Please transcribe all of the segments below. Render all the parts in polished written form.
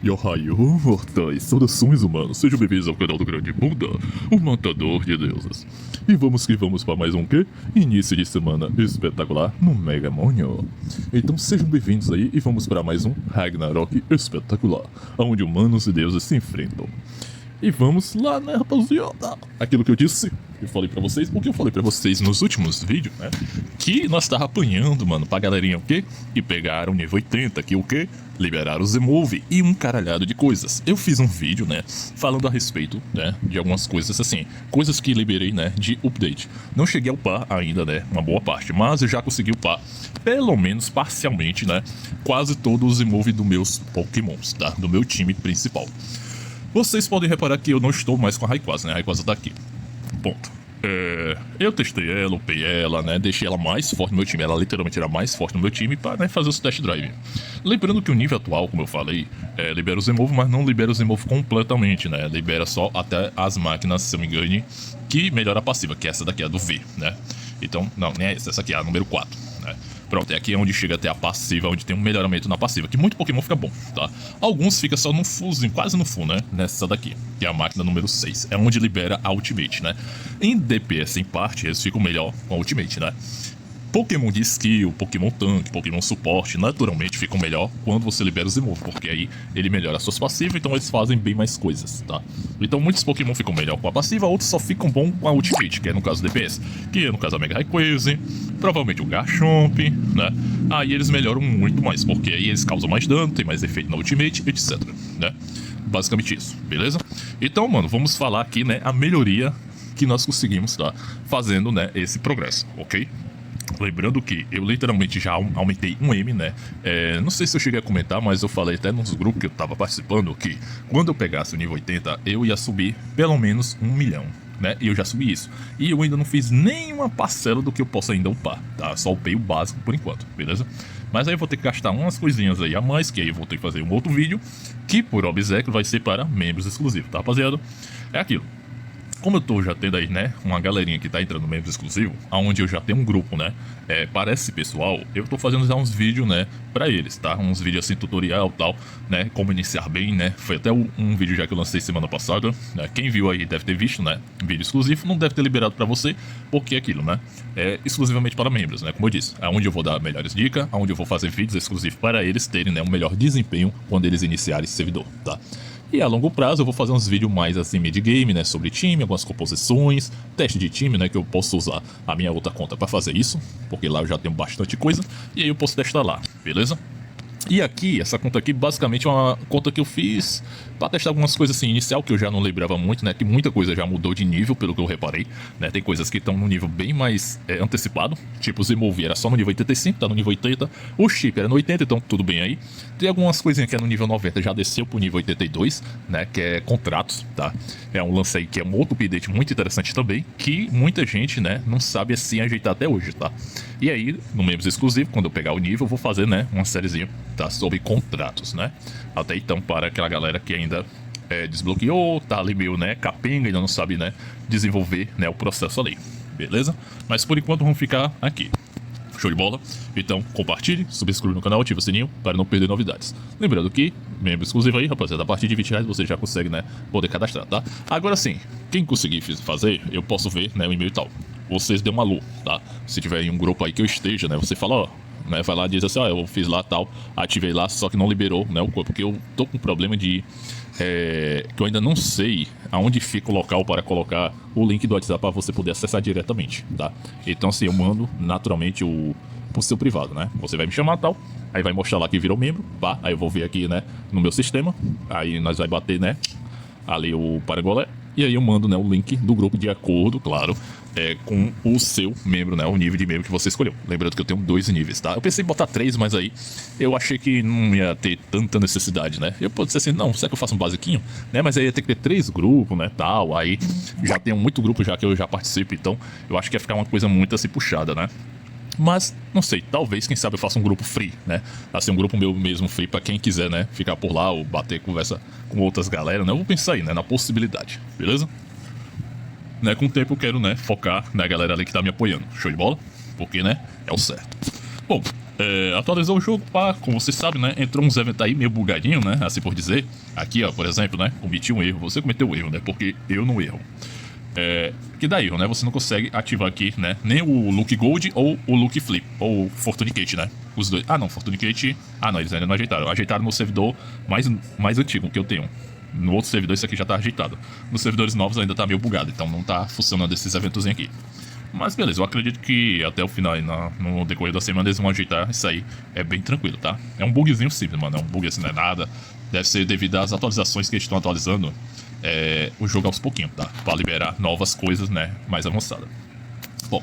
Yohayo, mortais, saudações humanos, sejam bem-vindos ao canal do Grande Buda, o Matador de Deuses. E vamos que vamos para mais um quê? Início de semana espetacular no Megamonio. Então sejam bem-vindos aí e vamos para mais um Ragnarok espetacular, onde humanos e deuses se enfrentam. E vamos lá, né, rapaziada? Aquilo que eu disse, eu falei pra vocês, o que eu falei pra vocês nos últimos vídeos, né? Que nós tava apanhando, mano, pra galerinha o quê? E pegaram o nível 80, que o quê? Liberaram o Z-Move e um caralhado de coisas. Eu fiz um vídeo, né, falando a respeito, né, de algumas coisas assim, coisas que liberei, né, de update. Não cheguei a upar ainda, né, uma boa parte, mas eu já consegui upar, pelo menos parcialmente, né, quase todos os Z-Move dos meus Pokémons, tá? Do meu time principal. Vocês podem reparar que eu não estou mais com a Rayquaza, né? A Rayquaza tá aqui. Ponto. Eu testei ela, upei ela, né? Deixei ela mais forte no meu time. Ela literalmente era mais forte no meu time para, né, fazer os test drive. Lembrando que o nível atual, como eu falei, libera o Z-Move, mas não libera o Z-Move completamente, né? Libera só até as máquinas, se eu me engane, que melhora a passiva, que é essa daqui, a do V, né? Então, não, nem é essa aqui é a número 4, né? Pronto, é aqui onde chega até a passiva, onde tem um melhoramento na passiva, que muito Pokémon fica bom, tá? Alguns fica só no fullzinho, quase no full, né? Nessa daqui, que é a máquina número 6. É onde libera a Ultimate, né? Em DPS, em parte, eles ficam melhor com a Ultimate, né? Pokémon de skill, Pokémon tanque, Pokémon suporte, naturalmente ficam melhor quando você libera o Z-Move, porque aí ele melhora as suas passivas, então eles fazem bem mais coisas, tá? Então muitos Pokémon ficam melhor com a passiva, outros só ficam bom com a Ultimate, que é no caso do DPS, que é no caso a Mega Rayquaza, provavelmente o Garchomp, né? Aí eles melhoram muito mais, porque aí eles causam mais dano, tem mais efeito na Ultimate, etc, né? Basicamente isso, beleza? Então, mano, vamos falar aqui, né, a melhoria que nós conseguimos, tá? Fazendo, né, esse progresso, ok? Lembrando que eu literalmente já aumentei um M, né? Não sei se eu cheguei a comentar, mas eu falei até nos grupos que eu tava participando que quando eu pegasse o nível 80, eu ia subir pelo menos 1 milhão, né? E eu já subi isso. E eu ainda não fiz nenhuma parcela do que eu posso ainda upar, tá? Só upei o básico por enquanto, beleza? Mas aí eu vou ter que gastar umas coisinhas aí a mais, que aí eu vou ter que fazer um outro vídeo, que por obséquio vai ser para membros exclusivos, tá, rapaziada? É aquilo. Como eu tô já tendo aí, né, uma galerinha que tá entrando no membro exclusivo, onde eu já tenho um grupo, né, para esse pessoal, eu tô fazendo já uns vídeos, né, pra eles, tá? Uns vídeos assim, tutorial e tal, né, como iniciar bem, né? Foi até um vídeo já que eu lancei semana passada, né? Quem viu aí deve ter visto, né, um vídeo exclusivo, não deve ter liberado pra você, porque é aquilo, né, é exclusivamente para membros, né, como eu disse, é onde eu vou dar melhores dicas, onde eu vou fazer vídeos exclusivos para eles terem, né, um melhor desempenho quando eles iniciarem esse servidor, tá? E a longo prazo eu vou fazer uns vídeos mais assim mid-game, né, sobre time, algumas composições, teste de time, né, que eu posso usar a minha outra conta para fazer isso, porque lá eu já tenho bastante coisa, e aí eu posso testar lá, beleza? E aqui, essa conta aqui, basicamente é uma conta que eu fiz pra testar algumas coisas assim, inicial, que eu já não lembrava muito, né, que muita coisa já mudou de nível, pelo que eu reparei, né, tem coisas que estão no nível bem mais antecipado, tipo o Z-Move era só no nível 85, tá no nível 80, o chip era no 80, então tudo bem aí, tem algumas coisinhas que é no nível 90, já desceu pro nível 82, né, que é contratos, tá, é um lance aí que é um outro update muito interessante também, que muita gente, né, não sabe assim ajeitar até hoje, tá, e aí, no membros exclusivo, quando eu pegar o nível, eu vou fazer, né, uma sériezinha, tá, sobre contratos, né? Até então, para aquela galera que ainda desbloqueou, tá ali meio, né, capenga, ainda não sabe, né, desenvolver, né, o processo ali, beleza? Mas por enquanto vamos ficar aqui. Show de bola? Então, compartilhe, subscreva no canal, ative o sininho para não perder novidades. Lembrando que, membro exclusivo aí, rapaziada, a partir de R$20 você já consegue, né, poder cadastrar, tá? Agora sim, quem conseguir fazer, eu posso ver, né, o e-mail e tal. Vocês dêem um alô, tá? Se tiver em um grupo aí que eu esteja, né, você fala, ó, né, vai lá e diz assim, ó, eu fiz lá tal, ativei lá, só que não liberou, né, o corpo, porque eu tô com um problema de que eu ainda não sei aonde fica o local para colocar o link do WhatsApp para você poder acessar diretamente, tá? Então assim, eu mando naturalmente pro seu privado, né? Você vai me chamar tal, aí vai mostrar lá que virou membro, pá, aí eu vou ver aqui, né, no meu sistema, aí nós vai bater, né, ali o parangolé, e aí eu mando, né, o link do grupo de acordo, claro, com o seu membro, né, o nível de membro que você escolheu. Lembrando que eu tenho 2 níveis, tá? Eu pensei em botar 3, mas aí eu achei que não ia ter tanta necessidade, né? Eu posso dizer assim, não, será que eu faço um basiquinho? Né? Mas aí ia ter que ter 3 grupos, né, tal, aí já tenho muito grupo já que eu já participo, então eu acho que ia ficar uma coisa muito assim puxada, né? Mas, não sei, talvez, quem sabe eu faça um grupo free, né? Assim, um grupo meu mesmo free pra quem quiser, né? Ficar por lá ou bater conversa com outras galera, né? Eu vou pensar aí, né? Na possibilidade, beleza? Né? Com o tempo eu quero, né? Focar na galera ali que tá me apoiando. Show de bola? Porque, né? É o certo. Bom, Atualizou o jogo, pá, como você sabe, né? Entrou uns eventos aí meio bugadinho, né? Assim por dizer. Aqui, ó, por exemplo, né? Cometi um erro. Você cometeu um erro, né? Porque eu não erro. Que dá erro, né? Você não consegue ativar aqui, né? Nem o Look Gold ou o Look Flip, ou Fortunicate, né? Os dois. Ah, não, Fortunicate. Ah, não, eles ainda não ajeitaram. Ajeitaram no servidor mais antigo que eu tenho. No outro servidor, isso aqui já tá ajeitado. Nos servidores novos ainda tá meio bugado, então não tá funcionando esses eventos aqui. Mas beleza, eu acredito que até o final, no decorrer da semana, eles vão ajeitar isso aí. É bem tranquilo, tá? É um bugzinho simples, mano. É um bug assim, não é nada. Deve ser devido às atualizações que eles estão atualizando o jogo aos pouquinhos, tá? Pra liberar novas coisas, né? Mais avançadas. Bom,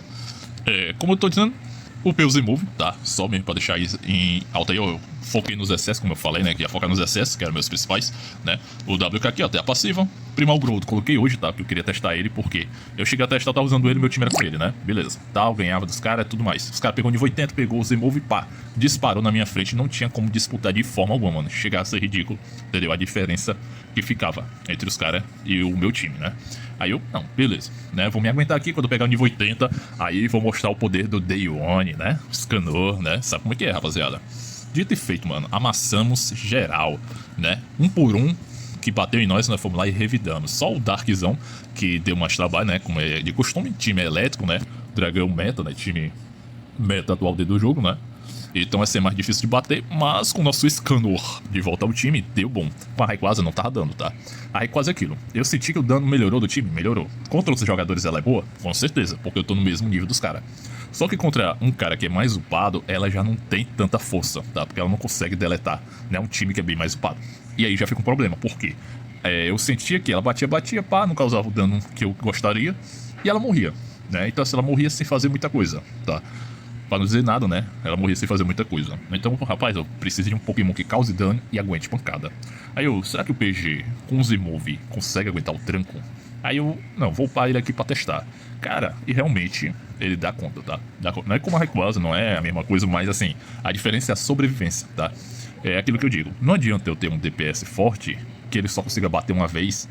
como eu tô dizendo, o Pause Move, tá? Só mesmo pra deixar isso em alta aí, eu foquei nos excessos, como eu falei, né? Que ia focar nos excessos, que eram meus principais, né? O WK aqui, ó, até a passiva. Primal Growth, coloquei hoje, tá? Porque eu queria testar ele, porque eu cheguei a testar, tava usando ele, meu time era com ele, né? Beleza. Tal, ganhava dos caras e tudo mais. Os caras pegou nível 80, pegou o Z-Move e pá, disparou na minha frente. Não tinha como disputar de forma alguma, mano. Chegar a ser ridículo, entendeu? A diferença que ficava entre os caras e o meu time, né? Aí eu, não, beleza, né? Vou me aguentar aqui quando eu pegar o nível 80. Aí vou mostrar o poder do Day One, né? Scanor, né? Sabe como é que é, rapaziada? Dito e feito, mano. Amassamos geral, né? Um por um que bateu em nós fomos lá e revidamos. Só o Darkzão que deu mais trabalho, né? Como é de costume, time elétrico, né? Dragão meta, né? Time meta atual do jogo, né? Então vai ser mais difícil de bater, mas com o nosso Scanor de volta ao time, deu bom. Com a Rayquaza não tava dando, tá? A Rayquaza é aquilo. Eu senti que o dano melhorou do time, melhorou. Contra outros jogadores ela é boa? Com certeza, porque eu tô no mesmo nível dos caras. Só que contra um cara que é mais upado, ela já não tem tanta força, tá? Porque ela não consegue deletar, né? Um time que é bem mais upado. E aí já fica um problema, por quê? Eu sentia que ela batia, pá, não causava o dano que eu gostaria, e ela morria, né? Então assim, ela morria sem fazer muita coisa, tá? Pra não dizer nada, né? Ela morria sem fazer muita coisa. Então, rapaz, eu preciso de um Pokémon que cause dano e aguente pancada. Aí eu, será que o PG com o Z-Move consegue aguentar o tranco? Aí eu, não, vou upar ele aqui pra testar. Cara, e realmente ele dá conta, tá? Não é como a Rayquaza, não é a mesma coisa, mas assim, a diferença é a sobrevivência, tá? É aquilo que eu digo. Não adianta eu ter um DPS forte que ele só consiga bater uma vez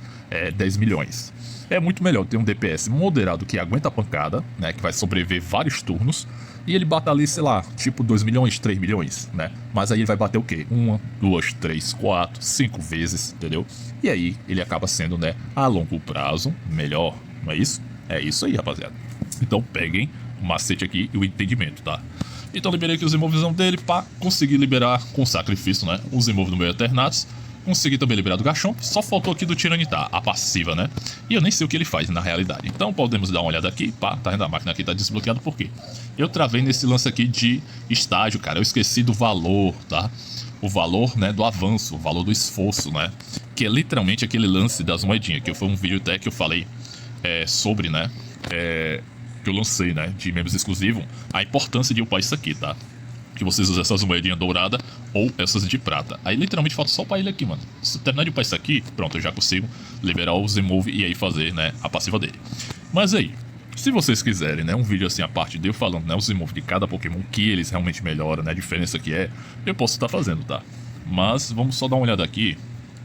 10 milhões. É muito melhor ter um DPS moderado que aguenta a pancada, né? Que vai sobreviver vários turnos. E ele bate ali, sei lá, tipo 2 milhões, 3 milhões, né? Mas aí ele vai bater o quê? 1, 2, 3, 4, 5 vezes, entendeu? E aí ele acaba sendo, né, a longo prazo, melhor, não é isso? É isso aí, rapaziada. Então peguem o macete aqui e o entendimento, tá? Então liberei aqui os imóveis dele, pá, consegui liberar com sacrifício, né? Os imóveis no meio alternados. Consegui também liberar do Garchomp, só faltou aqui do Tiranitar, a passiva, né? E eu nem sei o que ele faz na realidade. Então podemos dar uma olhada aqui, pá, tá vendo? A máquina aqui tá desbloqueada, por quê? Eu travei nesse lance aqui de estágio, cara, eu esqueci do valor, tá? O valor, né, do avanço, o valor do esforço, né? Que é literalmente aquele lance das moedinhas, que foi um vídeo até que eu falei sobre, né? Que eu lancei, né, de membros exclusivos, a importância de upar isso aqui, tá? Que vocês usam essas moedinhas douradas ou essas de prata. Aí literalmente falta só pra ele aqui, mano. Se eu terminar de upar isso aqui, pronto, eu já consigo liberar o Z-Move e aí fazer, né, a passiva dele. Mas aí, se vocês quiserem, né, um vídeo assim a parte de eu falando, né, o Z-Move de cada Pokémon, que eles realmente melhoram, né, a diferença que eu posso estar fazendo, tá? Mas vamos só dar uma olhada aqui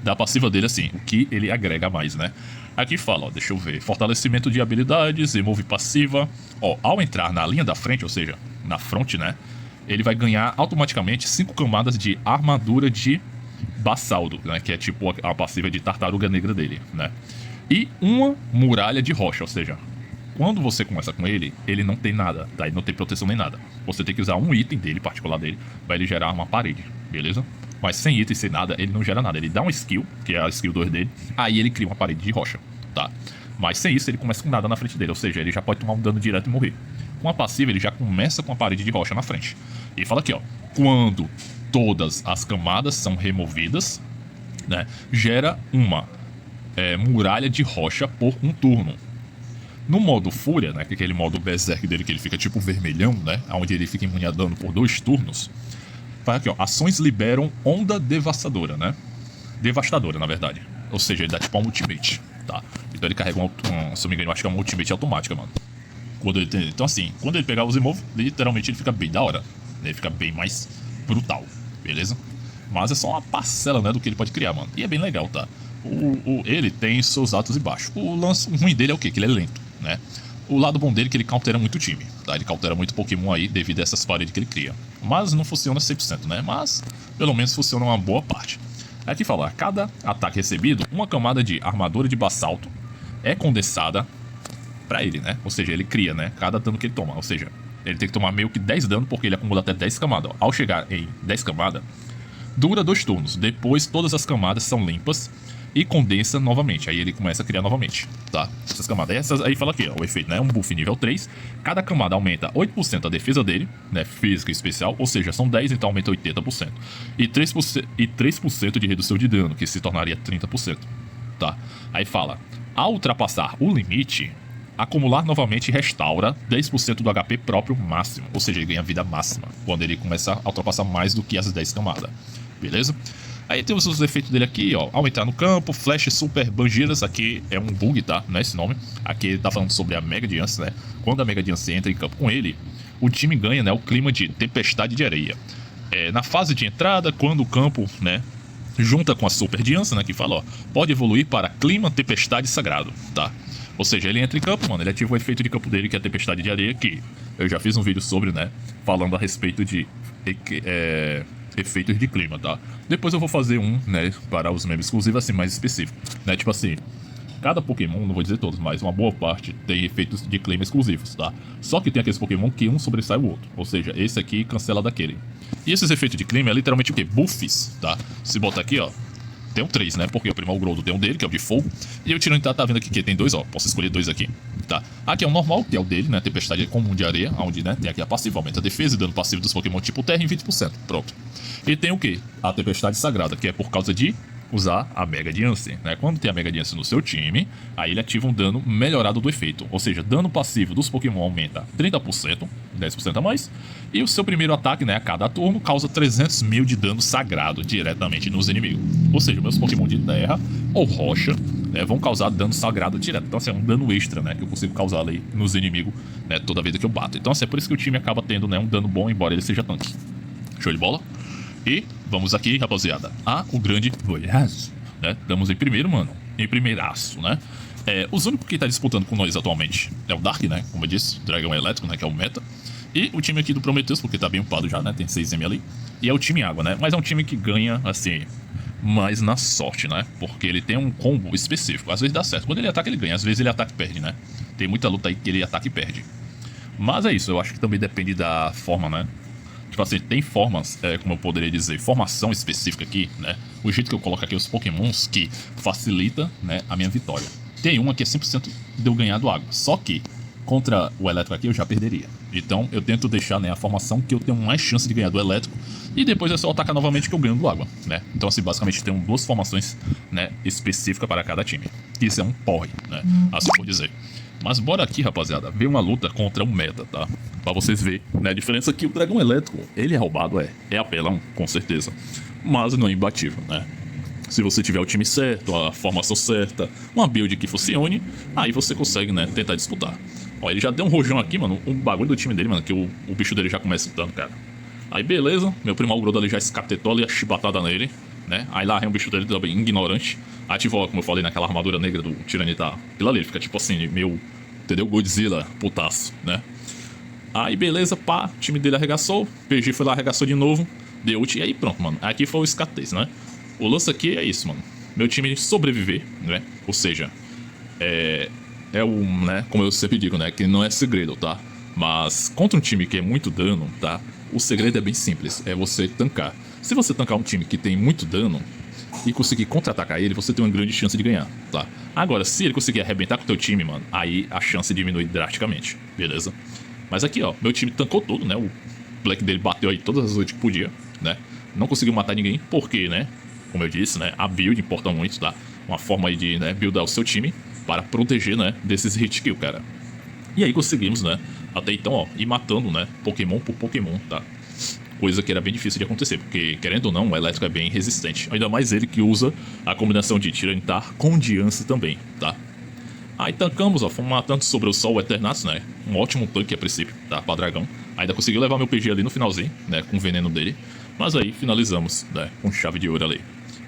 da passiva dele, assim, o que ele agrega mais, né? Aqui fala, ó, deixa eu ver, fortalecimento de habilidades, Z-Move passiva. Ó, ao entrar na linha da frente, ou seja, na fronte, né, ele vai ganhar automaticamente 5 camadas de armadura de Bassaldo, né? Que é tipo a passiva de tartaruga negra dele, né? E uma muralha de rocha, ou seja, quando você começa com ele, ele não tem nada, tá? Ele não tem proteção nem nada. Você tem que usar um item dele, particular dele, vai ele gerar uma parede, beleza? Mas sem item, sem nada, ele não gera nada. Ele dá um skill, que é a skill 2 dele, aí ele cria uma parede de rocha, tá? Mas sem isso, ele começa com nada na frente dele, ou seja, ele já pode tomar um dano direto e morrer. Com a passiva, ele já começa com a parede de rocha na frente. E fala aqui, ó, quando todas as camadas são removidas, né, gera uma muralha de rocha por um turno. No modo Fúria, né, que é aquele modo Berserk dele que ele fica tipo vermelhão, né, onde ele fica imune a dano por 2 turnos, fala aqui, ó, ações liberam onda devastadora, né, devastadora, na verdade. Ou seja, ele dá tipo um ultimate, tá? Então ele carrega se eu não me engano, eu acho que é uma ultimate automática, mano. Então assim, quando ele pegar o Z-Move, literalmente ele fica bem da hora, né? Ele fica bem mais brutal, beleza? Mas é só uma parcela, né, do que ele pode criar, mano. E é bem legal, tá? Ele tem seus altos e baixos. O lance ruim dele é o quê? Que ele é lento, né? O lado bom dele é que ele countera muito o time, tá? Ele countera muito Pokémon aí devido a essas paredes que ele cria. Mas não funciona 100%, né? Mas pelo menos funciona uma boa parte. Aqui fala, cada ataque recebido, uma camada de armadura de bassalto é condensada pra ele, né? Ou seja, ele cria, né? Cada dano que ele toma. Ou seja, ele tem que tomar meio que 10 dano porque ele acumula até 10 camadas. Ao chegar em 10 camadas, dura 2 turnos. Depois todas as camadas são limpas e condensa novamente. Aí ele começa a criar novamente, tá? Essas camadas. Aí fala aqui, ó, o efeito, né? Um buff nível 3. Cada camada aumenta 8% a defesa dele, né? Física e especial. Ou seja, são 10, então aumenta 80%. E 3% de redução de dano, que se tornaria 30%, tá? Aí fala, ao ultrapassar o limite, acumular novamente restaura 10% do HP próprio máximo. Ou seja, ele ganha vida máxima quando ele começa a ultrapassar mais do que as 10 camadas. Beleza? Aí temos os efeitos dele aqui, ó. Aumentar no campo, Flash Super Bangiras. Aqui é um bug, tá? Não é esse nome. Aqui ele tá falando sobre a Mega Diance, né? Quando a Mega Diance entra em campo com ele, o time ganha, né, o clima de tempestade de areia. Na fase de entrada, quando o campo, né, junta com a Super Diance, né, que fala, ó, pode evoluir para clima tempestade sagrado, tá? Ou seja, ele entra em campo, mano, ele ativa o efeito de campo dele, que é a tempestade de areia, que eu já fiz um vídeo sobre, né, falando a respeito de efeitos de clima, tá? Depois eu vou fazer um, né, para os membros exclusivos, assim, mais específico, né, tipo assim, cada Pokémon, não vou dizer todos, mas uma boa parte tem efeitos de clima exclusivos, tá? Só que tem aqueles Pokémon que um sobressai o outro, ou seja, esse aqui cancela daquele. E esses efeitos de clima é literalmente o quê? Buffs, tá? Se botar aqui, ó, tem um 3, né? Porque o Primal Growth tem um dele, que é o de fogo. E o Tyranitar tá vendo aqui que tem 2, ó. Posso escolher 2 aqui, tá? Aqui é o normal, que é o dele, né? Tempestade comum de areia, onde, né? Tem aqui a passiva, aumenta a defesa e dano passivo dos Pokémon tipo Terra em 20%. Pronto. E tem o quê? A Tempestade Sagrada, que é por causa de usar a Mega Diance, né? Quando tem a Mega Diance no seu time, aí ele ativa um dano melhorado do efeito. Ou seja, dano passivo dos Pokémon aumenta 30%, 10% a mais. E o seu primeiro ataque, né, a cada turno, causa 300 mil de dano sagrado diretamente nos inimigos. Ou seja, meus Pokémon de terra ou rocha, né, vão causar dano sagrado direto. Então, assim, é um dano extra, né, que eu consigo causar ali nos inimigos, né, toda vez que eu bato. Então, assim, é por isso que o time acaba tendo, né, um dano bom, embora ele seja tanque. Show de bola? E vamos aqui, rapaziada, o grande Voyage, né? Estamos em primeiro, mano. Em primeiraço, né? Os únicos que tá disputando com nós atualmente é o Dark, né? Como eu disse, Dragão Elétrico, né? Que é o meta. E o time aqui do Prometheus, porque tá bem upado já, né? Tem 6M ali. E é o time Água, né? Mas é um time que ganha, assim, mais na sorte, né? Porque ele tem um combo específico. Às vezes dá certo. Quando ele ataca, ele ganha. Às vezes ele ataca e perde, né? Tem muita luta aí que ele ataca e perde. Mas é isso. Eu acho que também depende da forma, né? Tipo assim, tem formas, como eu poderia dizer, formação específica aqui, né? O jeito que eu coloco aqui os Pokémons que facilita, né, a minha vitória. Tem uma que é 100% de eu ganhar do água. Só que contra o elétrico aqui eu já perderia. Então eu tento deixar, né, a formação que eu tenho mais chance de ganhar do elétrico. E depois é só atacar novamente que eu ganho do água, né? Então assim, basicamente tem duas formações, né, específicas para cada time. Isso é um porre, né? Assim por dizer. Mas bora aqui, rapaziada, ver uma luta contra um meta, tá? Pra vocês verem, né? A diferença é que o Dragão Elétrico, ele é roubado, é apelão, com certeza. Mas não é imbatível, né? Se você tiver o time certo, a formação certa, uma build que funcione, aí você consegue, né, tentar disputar. Ó, ele já deu um rojão aqui, mano, um bagulho do time dele, mano, que o bicho dele já começa dando, cara. Aí beleza, meu Primal Growth ali já escapetou ali a chibatada nele, né? Aí lá vem o bicho dele também, ignorante. Ativou, como eu falei, naquela armadura negra do Tyranitar. Aquilo ali, fica tipo assim, meio, entendeu? Godzilla, putaço, né? Aí beleza, pá, o time dele arregaçou. PG foi lá, arregaçou de novo. Deu ult, e aí pronto, mano. Aqui foi o escateis, né? O lance aqui é isso, mano. Meu time sobreviver, né? Ou seja, né? Como eu sempre digo, né? Que não é segredo, tá? Mas contra um time que é muito dano, tá? O segredo é bem simples, é você tancar. Se você tancar um time que tem muito dano e conseguir contra-atacar ele, você tem uma grande chance de ganhar, tá? Agora, se ele conseguir arrebentar com o teu time, mano, aí a chance diminui drasticamente, beleza? Mas aqui, ó, meu time tancou tudo, né? O Black dele bateu aí todas as ult que podia, né? Não conseguiu matar ninguém, porque, né? Como eu disse, né? A build importa muito, tá? Uma forma aí de, né, buildar o seu time para proteger, né? Desses hit kill, cara. E aí conseguimos, né? Até então, ó, ir matando, né? Pokémon por Pokémon, tá? Coisa que era bem difícil de acontecer, porque, querendo ou não, o elétrico é bem resistente. Ainda mais ele que usa a combinação de Tyranitar com Diance também, tá? Aí tancamos, ó, fomos matando sobre o Sol o Eternatus, né? Um ótimo tanque a princípio, tá? Pra dragão. Ainda conseguiu levar meu PG ali no finalzinho, né? Com o veneno dele. Mas aí finalizamos, né? Com chave de ouro ali.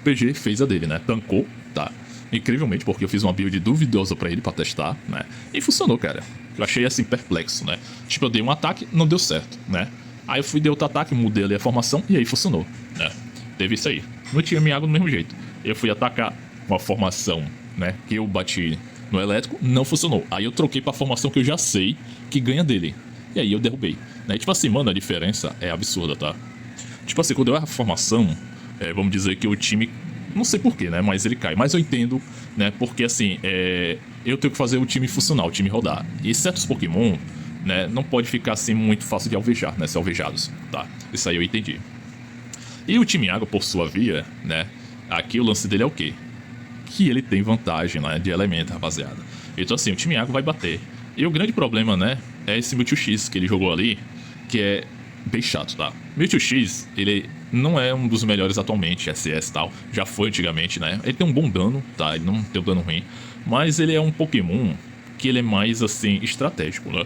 PG fez a dele, né? Tancou, tá? Incrivelmente, porque eu fiz uma build duvidosa pra ele pra testar, né? E funcionou, cara. Eu achei assim, perplexo, né? Tipo, eu dei um ataque, não deu certo, né? Aí eu fui, dei outro ataque, mudei ali a formação e aí funcionou, né? Teve isso aí. Não tinha minha água do mesmo jeito. Eu fui atacar uma formação, né? Que eu bati no elétrico, não funcionou. Aí eu troquei pra formação que eu já sei que ganha dele. E aí eu derrubei, né? E, tipo assim, mano, a diferença é absurda, tá? Tipo assim, quando eu erro a formação, vamos dizer que o time... Não sei porquê, né? Mas ele cai. Mas eu entendo, né? Porque assim, eu tenho que fazer o time funcionar, o time rodar. E certos Pokémon, né? Não pode ficar assim muito fácil de alvejar, né? Ser alvejados, tá? Isso aí eu entendi. E o time água, por sua via, né? Aqui o lance dele é o quê? Que ele tem vantagem, né? De elemento, rapaziada. Então assim, o time água vai bater. E o grande problema, né? É esse Mewtwo X que ele jogou ali, que é bem chato, tá? Mewtwo X, ele não é um dos melhores atualmente, SS e tal. Já foi antigamente, né? Ele tem um bom dano, tá? Ele não tem um dano ruim. Mas ele é um Pokémon que ele é mais, assim, estratégico, né?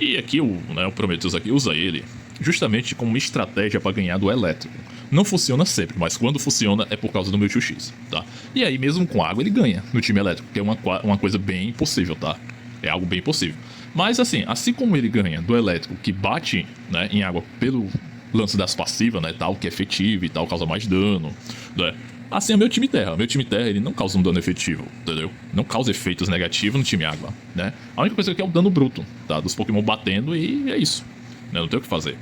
E aqui o Prometheus aqui usa ele justamente como uma estratégia para ganhar do elétrico. Não funciona sempre, mas quando funciona é por causa do Mewtwo X, tá? E aí mesmo com água ele ganha no time elétrico, que é uma coisa bem possível, tá? É algo bem possível. Mas assim como ele ganha do elétrico, que bate, né, em água pelo lance das passivas, né, tal, que é efetivo e tal, causa mais dano, né? Assim é meu time terra. Meu time terra, ele não causa um dano efetivo, entendeu? Não causa efeitos negativos no time água, né? A única coisa que é o dano bruto, tá? Dos Pokémon batendo e é isso, né? Não tem o que fazer.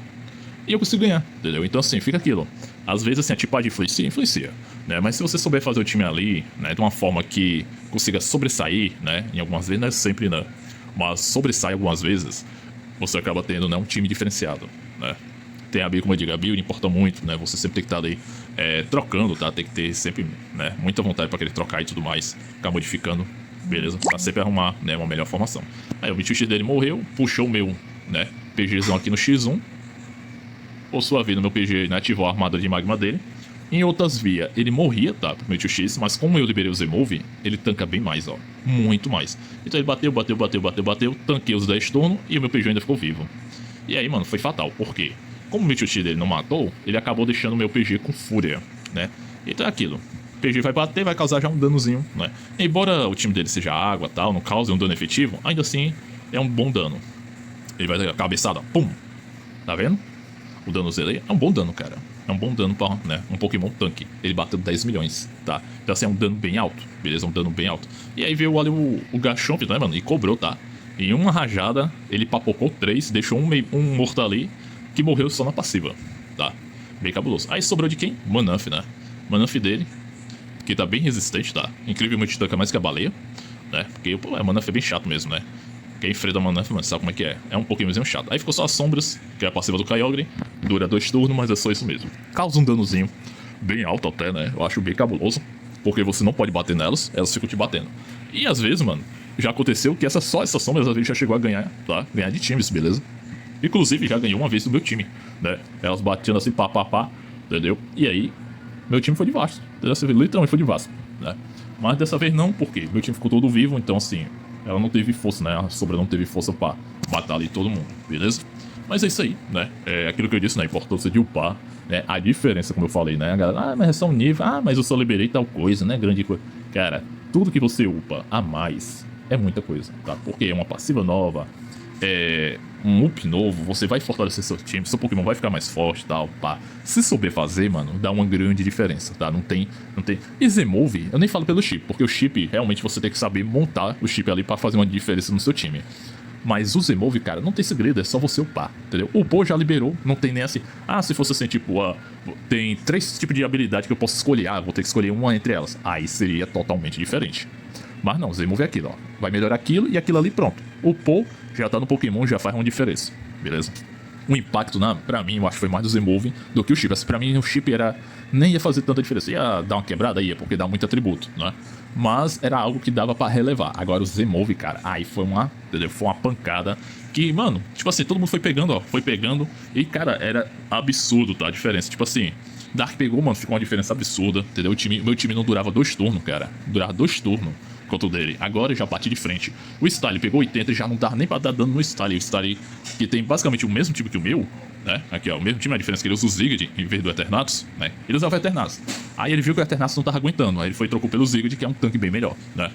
E eu consigo ganhar, entendeu? Então assim, fica aquilo. Às vezes assim, a tipagem influencia, né? Mas se você souber fazer o time ali, né, de uma forma que consiga sobressair, né? Em algumas vezes, não é sempre, né? Mas sobressai algumas vezes, você acaba tendo, né, um time diferenciado, né? Tem a build, como eu digo, a build importa muito, né? Você sempre tem que estar ali trocando, tá? Tem que ter sempre, né, muita vontade pra querer trocar e tudo mais, ficar modificando, beleza? Pra sempre arrumar, né, uma melhor formação. Aí o Mewtwo X dele morreu, puxou o meu, né, PGzão aqui no X1. Por sua vida, meu PG, né, ativou a armada de magma dele. Em outras vias, ele morria, tá? Pro Mewtwo X, mas como eu liberei o Z-Move, ele tanca bem mais, ó. Muito mais. Então ele bateu, tanquei os 10 turnos e o meu PG ainda ficou vivo. E aí, mano, foi fatal. Por quê? Como o Mewtwo X dele não matou, ele acabou deixando o meu PG com fúria, né? Então é aquilo. O PG vai bater, vai causar já um danozinho, né? Embora o time dele seja água tal, não cause um dano efetivo, ainda assim é um bom dano. Ele vai ter a cabeçada, pum! Tá vendo? O dano dele é um bom dano, cara. É um bom dano pra, né, um Pokémon tanque. Ele bateu 10 milhões, tá? Então assim, é um dano bem alto, beleza? Um dano bem alto. E aí veio ali o Garchomp, né, mano? E cobrou, tá? Em uma rajada, ele papocou 3, deixou um morto ali, que morreu só na passiva, tá? Bem cabuloso. Aí sobrou de quem? Manaphy, né? Manaphy dele, que tá bem resistente, tá? Incrivelmente tanca mais que a baleia, né? Porque, pô, Manaphy é bem chato mesmo, né? Quem enfrenta Manaphy, mano, sabe como é que é. É um Pokémonzinho chato. Aí ficou só as sombras, que é a passiva do Kyogre. Dura 2 turnos, mas é só isso mesmo. Causa um danozinho bem alto até, né? Eu acho bem cabuloso. Porque você não pode bater nelas, elas ficam te batendo. E às vezes, mano, já aconteceu que essas sombras às vezes já chegou a ganhar, tá? Ganhar de times, beleza? Inclusive já ganhou uma vez do meu time, né? Elas batendo assim, pá, entendeu? E aí, meu time foi de Vasco. Literalmente foi de Vasco, né? Mas dessa vez não, porque meu time ficou todo vivo, então assim, ela não teve força, né? A sombra não teve força pra matar ali todo mundo, beleza? Mas é isso aí, né? É aquilo que eu disse, né? A importância de upar, né? A diferença, como eu falei, né? A galera, mas é só um nível, mas eu só liberei tal coisa, né? Grande coisa. Cara, tudo que você upa a mais é muita coisa, tá? Porque é uma passiva nova, um up novo, você vai fortalecer seu time, seu Pokémon vai ficar mais forte e tal, pá. Se souber fazer, mano, dá uma grande diferença, tá? Não tem. E Z-Move, eu nem falo pelo chip, porque o chip, realmente, você tem que saber montar o chip ali pra fazer uma diferença no seu time. Mas o Z-Move, cara, não tem segredo, é só você upar, entendeu? O Upou já liberou, não tem nem assim... se fosse assim, tipo, tem 3 tipos de habilidade que eu posso escolher, vou ter que escolher uma entre elas. Aí seria totalmente diferente. Mas não, Z-Move é aquilo, ó. Vai melhorar aquilo e aquilo ali, pronto. O Upou já tá no Pokémon, já faz uma diferença, beleza? O impacto, pra mim, eu acho que foi mais do Z-Move do que o chip. Pra mim, o chip nem ia fazer tanta diferença. Ia dar uma quebrada, porque dá muito atributo, né? Mas era algo que dava pra relevar. Agora o Z-Move, cara, aí foi uma pancada que, mano, tipo assim, todo mundo foi pegando, ó. Foi pegando e, cara, era absurdo, tá? A diferença. Tipo assim, Dark pegou, mano, ficou uma diferença absurda, entendeu? Meu time não durava 2 turnos, cara. Durava 2 turnos. contra o dele. Agora eu já bati de frente. O Style pegou 80 e já não dá nem pra dar dano no Style. O Style, que tem basicamente o mesmo time que o meu, né? Aqui, ó, o mesmo time, a diferença é que ele usa o Ziggurat em vez do Eternatus, né? Ele usava o Eternatus. Aí ele viu que o Eternatus não tava aguentando. Aí ele foi e trocou pelo Ziggurat, que é um tanque bem melhor, né?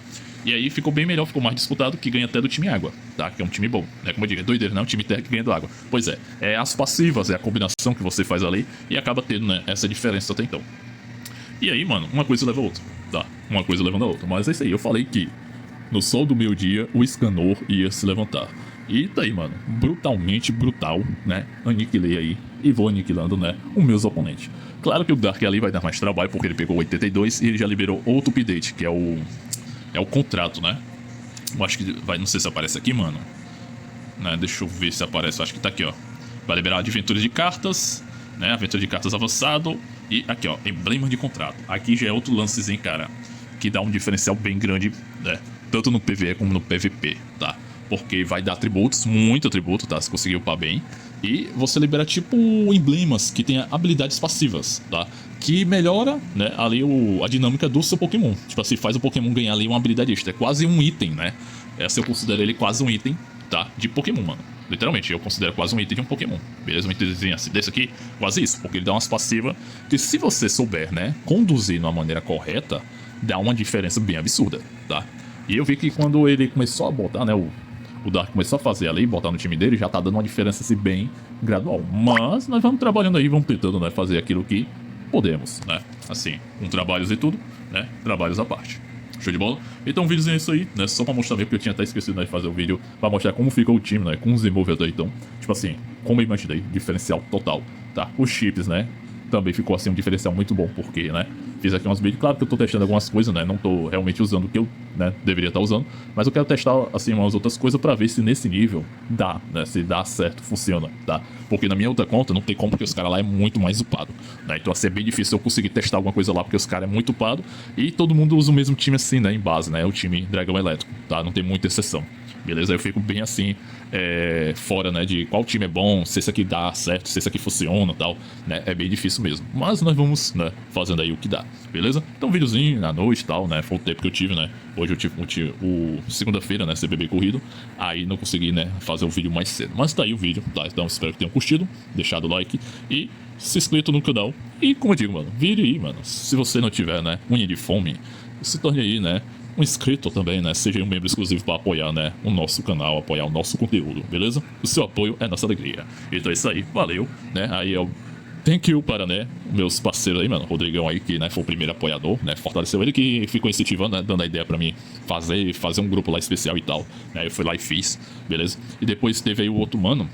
E aí ficou bem melhor, ficou mais disputado, que ganha até do time água, tá? Que é um time bom, né? Como eu digo, é doideiro, não é um time terra que ganha do água. Pois é as passivas, é a combinação que você faz ali e acaba tendo, né, essa diferença até então. E aí, mano, uma coisa leva a outra, tá? Uma coisa levando a outra. Mas é isso aí, eu falei que no sol do meio-dia o Escanor ia se levantar. E tá aí, mano, brutalmente brutal, né? Aniquilei aí e vou aniquilando, né, os meus oponentes. Claro que o Dark ali vai dar mais trabalho porque ele pegou 82 e ele já liberou outro update, que é o contrato, né? Eu acho que vai, não sei se aparece aqui, mano, né? Deixa eu ver se aparece, acho que tá aqui, ó. Vai liberar aventura de cartas, né? Aventura de cartas avançado. E aqui, ó, emblema de contrato. Aqui já é outro lancezinho, cara, que dá um diferencial bem grande, né? Tanto no PvE como no PvP, tá? Porque vai dar atributos, muito atributo, tá? Se conseguir upar bem. E você libera, tipo, emblemas que tem habilidades passivas, tá? Que melhora, né, ali a dinâmica do seu Pokémon. Tipo assim, faz o Pokémon ganhar ali uma habilidade extra. É quase um item, né? Essa eu considero ele quase um item, tá? De Pokémon, mano. Literalmente, eu considero quase um item de um Pokémon. Beleza? Um itemzinho assim, desse aqui, quase isso. Porque ele dá umas passivas que, se você souber, né, conduzir de uma maneira correta, dá uma diferença bem absurda, tá? E eu vi que quando ele começou a botar, né, o Dark começou a fazer ali, botar no time dele, já tá dando uma diferença assim bem gradual. Mas nós vamos trabalhando aí, vamos tentando, né, fazer aquilo que podemos, né? Assim, com trabalhos e tudo, né? Trabalhos à parte. Show de bola? Então, um vídeozinho é isso aí, né? Só pra mostrar mesmo, porque eu tinha até esquecido, né, de fazer o vídeo pra mostrar como ficou o time, né? Com os desenvolvedores aí. Então, tipo assim, como eu imaginei, diferencial total, tá? Os chips, né? Também ficou assim um diferencial muito bom, porque, né? Fiz aqui uns vídeos, claro que eu tô testando algumas coisas, né? Não tô realmente usando o que eu, né, deveria estar usando, mas eu quero testar, assim, umas outras coisas pra ver se nesse nível dá, né? Se dá certo, funciona, tá? Porque na minha outra conta não tem como, porque os caras lá é muito mais upado, né? Então assim, é bem difícil eu conseguir testar alguma coisa lá, porque os caras é muito upado e todo mundo usa o mesmo time assim, né? Em base, né? O time Dragão Elétrico, tá? Não tem muita exceção. Beleza? Eu fico bem assim, fora, né, de qual time é bom, se esse aqui dá certo, se esse aqui funciona e tal, né? É bem difícil mesmo. Mas nós vamos, né, fazendo aí o que dá, beleza? Então, videozinho à noite e tal, né? Foi o tempo que eu tive, né? Hoje eu tive segunda-feira, né? CBB corrido. Aí não consegui, né, fazer o vídeo mais cedo. Mas tá aí o vídeo, tá? Então espero que tenham curtido, deixado o like e se inscrito no canal. E como eu digo, mano, vire aí, mano. Se você não tiver, né, unha de fome, se torne aí, né, um inscrito também, né? Seja um membro exclusivo para apoiar, né, o nosso canal, apoiar o nosso conteúdo, beleza? O seu apoio é nossa alegria. Então é isso aí, valeu, né? Aí eu thank you para, né, meus parceiros aí, mano, Rodrigão aí, que, né, foi o primeiro apoiador, né, fortaleceu ele, que ficou incentivando, né, dando a ideia pra mim fazer um grupo lá especial e tal, né, eu fui lá e fiz, beleza? E depois teve aí o outro mano,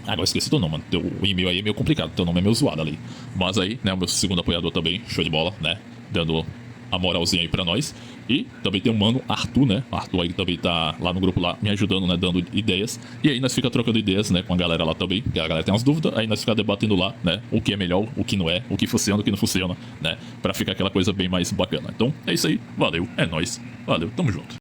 agora esqueci teu nome, mano, o e-mail aí é meio complicado, teu nome é meio zoado ali, mas aí, né, o meu segundo apoiador também, show de bola, né, dando a moralzinha aí pra nós. E também tem um mano, Arthur, né? Arthur aí também tá lá no grupo lá, me ajudando, né? Dando ideias. E aí nós fica trocando ideias, né? Com a galera lá também. Que a galera tem umas dúvidas. Aí nós fica debatendo lá, né? O que é melhor, o que não é, o que funciona, o que não funciona, né? Pra ficar aquela coisa bem mais bacana. Então é isso aí. Valeu. É nóis. Valeu. Tamo junto.